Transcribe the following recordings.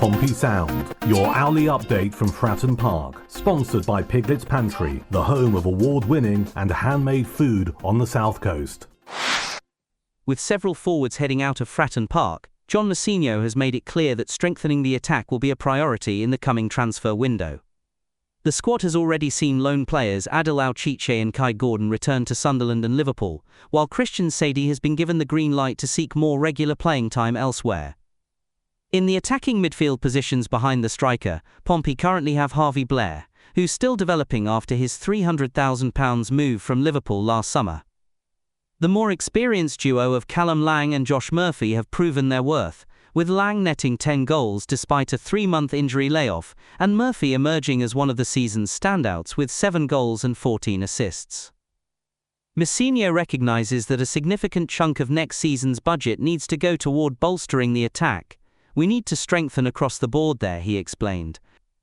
Pompey Sound, your hourly update from Fratton Park, sponsored by Piglet's Pantry, the home of award-winning and handmade food on the South Coast. With several forwards heading out of Fratton Park, John MOUSINHO has made it clear that strengthening the attack will be a priority in the coming transfer window. The squad has already seen loan players Adil Al-Chiche and Kai Gordon return to Sunderland and Liverpool, while Christian Sadie has been given the green light to seek more regular playing time elsewhere. In the attacking midfield positions behind the striker, Pompey currently have Harvey Blair, who's still developing after his £300,000 move from Liverpool last summer. The more experienced duo of Callum Lang and Josh Murphy have proven their worth, with Lang netting 10 goals despite a 3-month injury layoff, and Murphy emerging as one of the season's standouts with 7 goals and 14 assists. MOUSINHO recognises that a significant chunk of next season's budget needs to go toward bolstering the attack. "We need to strengthen across the board there," he explained.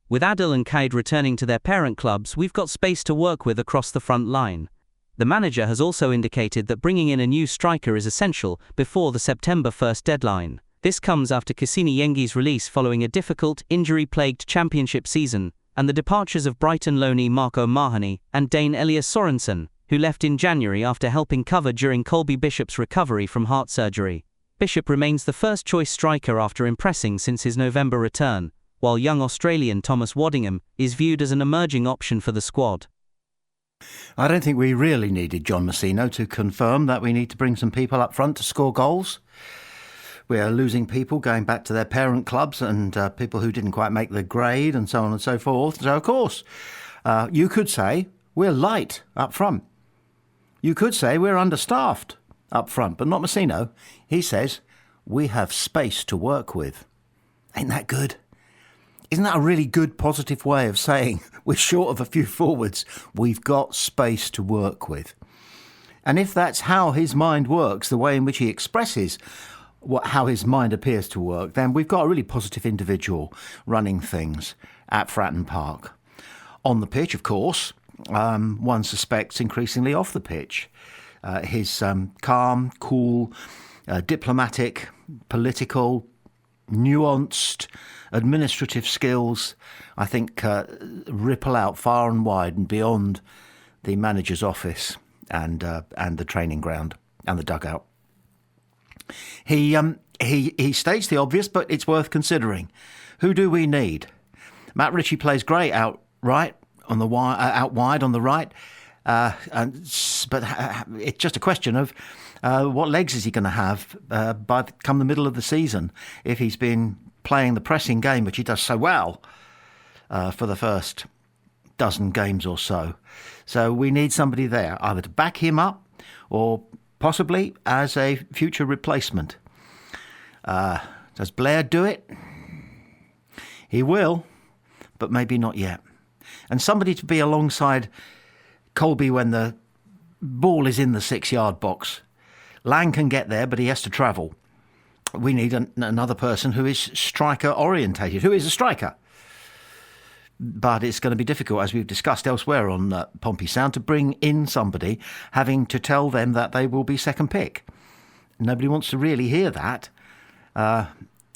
"With Adil and Kaid returning to their parent clubs, we've got space to work with across the front line." The manager has also indicated that bringing in a new striker is essential before the September 1st deadline. This comes after YENGI's release following a difficult, injury-plagued championship season, and the departures of Brighton loanee Marco Mahoney and Dane Elias Sorensen, who left in January after helping cover during Colby Bishop's recovery from heart surgery. Bishop remains the first-choice striker after impressing since his November return, while young Australian Thomas Waddingham is viewed as an emerging option for the squad. I don't think we really needed John MOUSINHO to confirm that we need to bring some people up front to score goals. We are losing people going back to their parent clubs and people who didn't quite make the grade and so on and so forth. So, of course, you could say we're light up front. You could say we're understaffed up front, but not MOUSINHO. He says we have space to work with. Ain't that good? Isn't that a really good, positive way of saying we're short of a few forwards? We've got space to work with. And if that's how his mind works, the way in which he expresses how his mind appears to work, then we've got a really positive individual running things at Fratton Park. On the pitch, of course, one suspects increasingly off the pitch. His calm, cool, diplomatic, political, nuanced, administrative skills, I think, ripple out far and wide and beyond the manager's office and the training ground and the dugout. He states the obvious, but it's worth considering. Who do we need? Matt Ritchie plays great out wide on the right. But it's just a question of what legs is he going to have come the middle of the season if he's been playing the pressing game, which he does so well for the first dozen games or so. So we need somebody there, either to back him up or possibly as a future replacement. Does Blair do it? He will, but maybe not yet. And somebody to be alongside Colby when the ball is in the 6-yard box. Lang can get there, but he has to travel. We need another person who is striker orientated, who is a striker. But it's going to be difficult, as we've discussed elsewhere on Pompey Sound, to bring in somebody having to tell them that they will be second pick. Nobody wants to really hear that.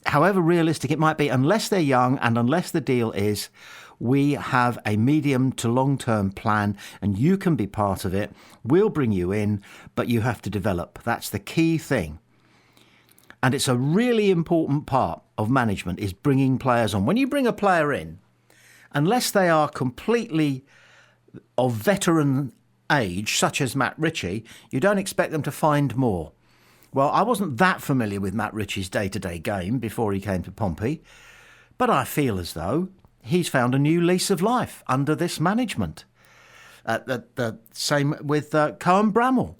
However realistic it might be, unless they're young and unless the deal is we have a medium to long-term plan and you can be part of it. We'll bring you in, but you have to develop. That's the key thing. And it's a really important part of management is bringing players on. When you bring a player in, unless they are completely of veteran age, such as Matt Ritchie, you don't expect them to find more. Well, I wasn't that familiar with Matt Ritchie's day-to-day game before he came to Pompey, but I feel as though he's found a new lease of life under this management. The same with Cohen Bramall.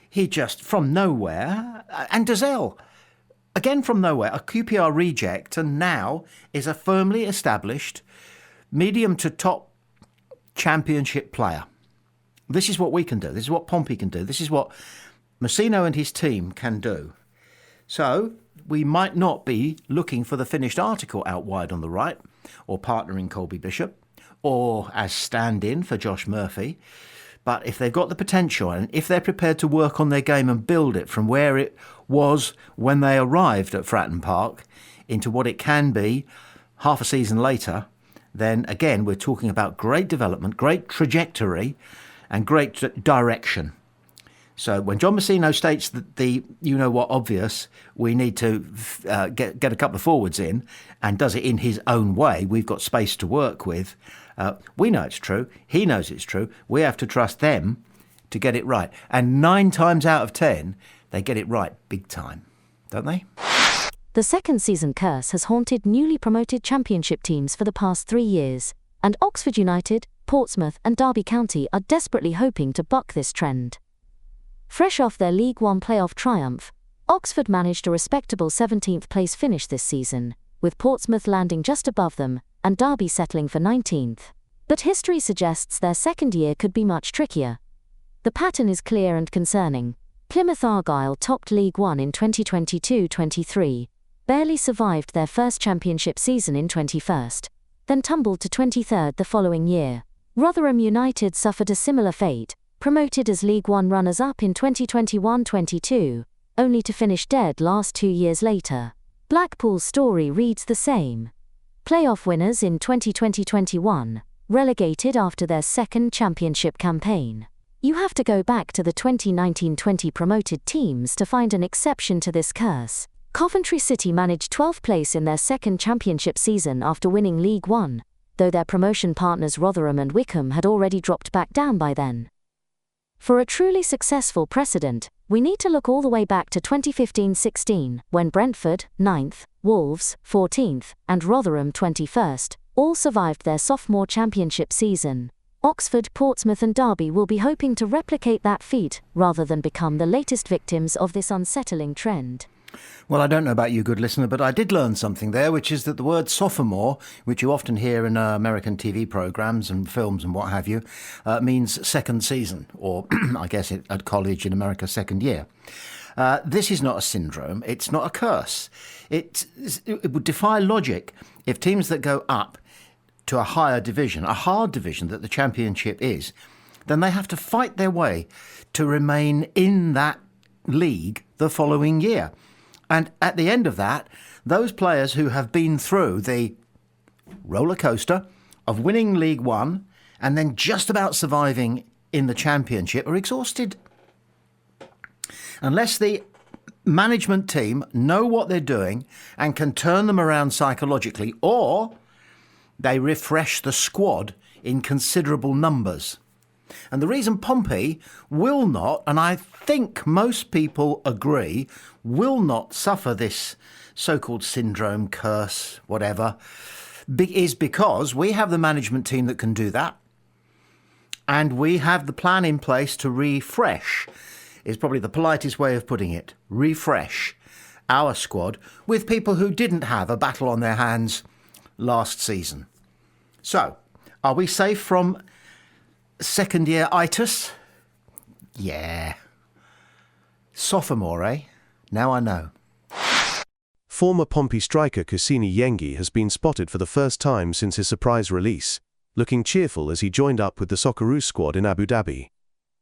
He just, from nowhere, and Dazelle, again from nowhere, a QPR reject, and now is a firmly established medium to top championship player. This is what we can do. This is what Pompey can do. This is what MOUSINHO and his team can do. So we might not be looking for the finished article out wide on the right, or partnering Colby Bishop, or as stand-in for Josh Murphy. But if they've got the potential and if they're prepared to work on their game and build it from where it was when they arrived at Fratton Park, into what it can be half a season later, then again, we're talking about great development, great trajectory, and great direction. So when John Mousinho states that obvious, we need to get a couple of forwards in, and does it in his own way, we've got space to work with. We know it's true. He knows it's true. We have to trust them to get it right. And 9 times out of 10, they get it right big time, don't they? The second season curse has haunted newly promoted Championship teams for the past 3 years, and Oxford United, Portsmouth and Derby County are desperately hoping to buck this trend. Fresh off their League One playoff triumph, Oxford managed a respectable 17th place finish this season, with Portsmouth landing just above them and Derby settling for 19th. But history suggests their second year could be much trickier. The pattern is clear and concerning. Plymouth Argyle topped League One in 2022-23, barely survived their first championship season in 21st, then tumbled to 23rd the following year. Rotherham United suffered a similar fate, promoted as League One runners-up in 2021-22, only to finish dead last 2 years later. Blackpool's story reads the same. Playoff winners in 2020-21, relegated after their second championship campaign. You have to go back to the 2019-20 promoted teams to find an exception to this curse. Coventry City managed 12th place in their second championship season after winning League One, though their promotion partners Rotherham and Wycombe had already dropped back down by then. For a truly successful precedent, we need to look all the way back to 2015-16, when Brentford, 9th, Wolves, 14th, and Rotherham, 21st, all survived their sophomore championship season. Oxford, Portsmouth and Derby will be hoping to replicate that feat, rather than become the latest victims of this unsettling trend. Well, I don't know about you, good listener, but I did learn something there, which is that the word sophomore, which you often hear in American TV programmes and films and what have you, means second season, or I guess at college in America, second year. This is not a syndrome. It's not a curse. It would defy logic if teams that go up to a higher division, a hard division that the Championship is, then they have to fight their way to remain in that league the following year. And at the end of that, those players who have been through the roller coaster of winning League One and then just about surviving in the Championship are exhausted. Unless the management team know what they're doing and can turn them around psychologically, or they refresh the squad in considerable numbers. And the reason Pompey will not, and I think most people agree, will not suffer this so-called syndrome, curse, whatever, is because we have the management team that can do that. And we have the plan in place to refresh, is probably the politest way of putting it, refresh our squad with people who didn't have a battle on their hands last season. So, are we safe from second year itis? Yeah. Sophomore, eh? Now I know. Former Pompey striker YENGI has been spotted for the first time since his surprise release, looking cheerful as he joined up with the Socceroos squad in Abu Dhabi.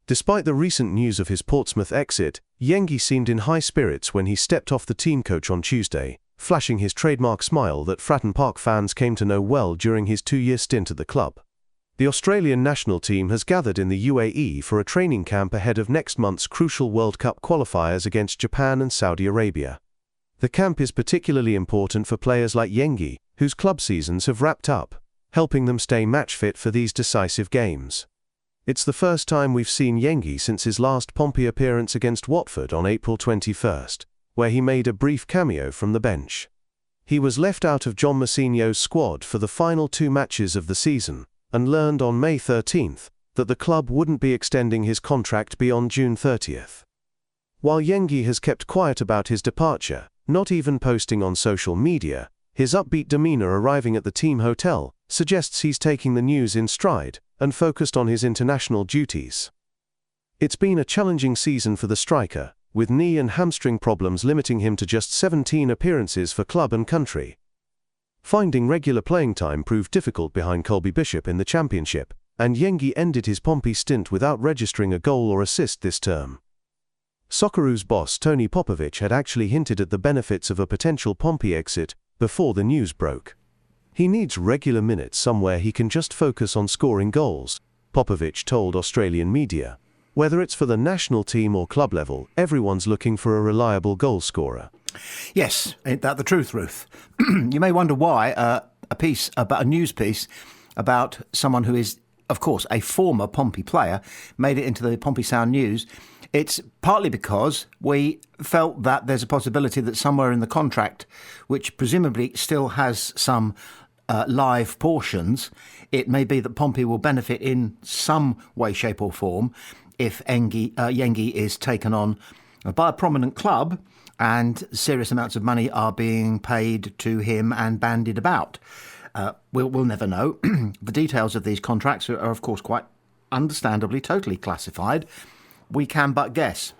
Despite the recent news of his Portsmouth exit, YENGI seemed in high spirits when he stepped off the team coach on Tuesday, flashing his trademark smile that Fratton Park fans came to know well during his 2-year stint at the club. The Australian national team has gathered in the UAE for a training camp ahead of next month's crucial World Cup qualifiers against Japan and Saudi Arabia. The camp is particularly important for players like YENGI, whose club seasons have wrapped up, helping them stay match fit for these decisive games. It's the first time we've seen YENGI since his last Pompey appearance against Watford on April 21st, where he made a brief cameo from the bench. He was left out of John Mousinho's squad for the final 2 matches of the season, and learned on May 13th that the club wouldn't be extending his contract beyond June 30th. While YENGI has kept quiet about his departure, not even posting on social media, his upbeat demeanor arriving at the team hotel suggests he's taking the news in stride and focused on his international duties. It's been a challenging season for the striker, with knee and hamstring problems limiting him to just 17 appearances for club and country. Finding regular playing time proved difficult behind Colby Bishop in the Championship, and YENGI ended his Pompey stint without registering a goal or assist this term. Socceroos boss Tony Popovich had actually hinted at the benefits of a potential Pompey exit before the news broke. He needs regular minutes somewhere he can just focus on scoring goals, Popovich told Australian media. Whether it's for the national team or club level, everyone's looking for a reliable goal scorer. Yes, ain't that the truth, Ruth? You may wonder why a news piece about someone who is, of course, a former Pompey player made it into the Pompey Sound News. It's partly because we felt that there's a possibility that somewhere in the contract, which presumably still has some live portions, it may be that Pompey will benefit in some way, shape or form if Yengi is taken on by a prominent club and serious amounts of money are being paid to him and bandied about. We'll never know. The details of these contracts are, of course, quite understandably totally classified. We can but guess.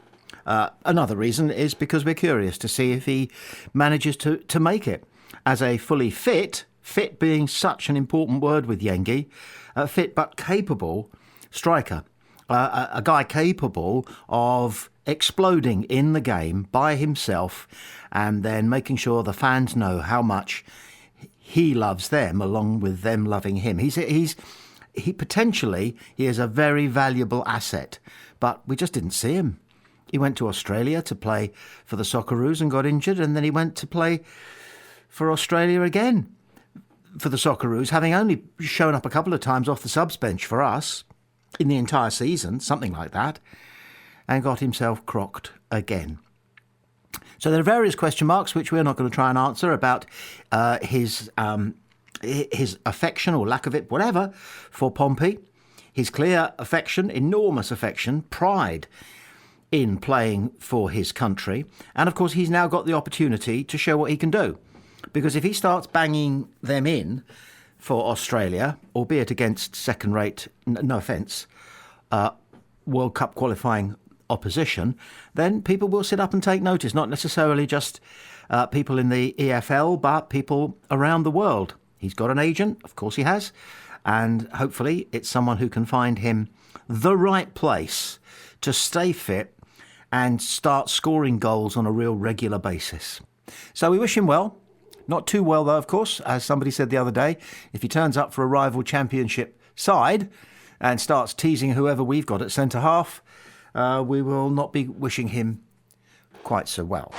Another reason is because we're curious to see if he manages to make it. As a fully fit being such an important word with Yengi, fit but capable striker. A guy capable of exploding in the game by himself and then making sure the fans know how much he loves them along with them loving him. He potentially is a very valuable asset, but we just didn't see him. He went to Australia to play for the Socceroos and got injured, and then he went to play for Australia again for the Socceroos, having only shown up a couple of times off the subs bench for us in the entire season, something like that, and got himself crocked again. So there are various question marks which we're not going to try and answer about his affection or lack of it, whatever, for Pompey. His clear affection, enormous affection, pride in playing for his country. And of course, he's now got the opportunity to show what he can do. Because if he starts banging them in for Australia, albeit against second-rate, no offence, World Cup qualifying opposition, then people will sit up and take notice, not necessarily just people in the EFL, but people around the world. He's got an agent, of course he has, and hopefully it's someone who can find him the right place to stay fit and start scoring goals on a real regular basis. So we wish him well. Not too well, though, of course, as somebody said the other day. If he turns up for a rival championship side and starts teasing whoever we've got at centre-half, we will not be wishing him quite so well.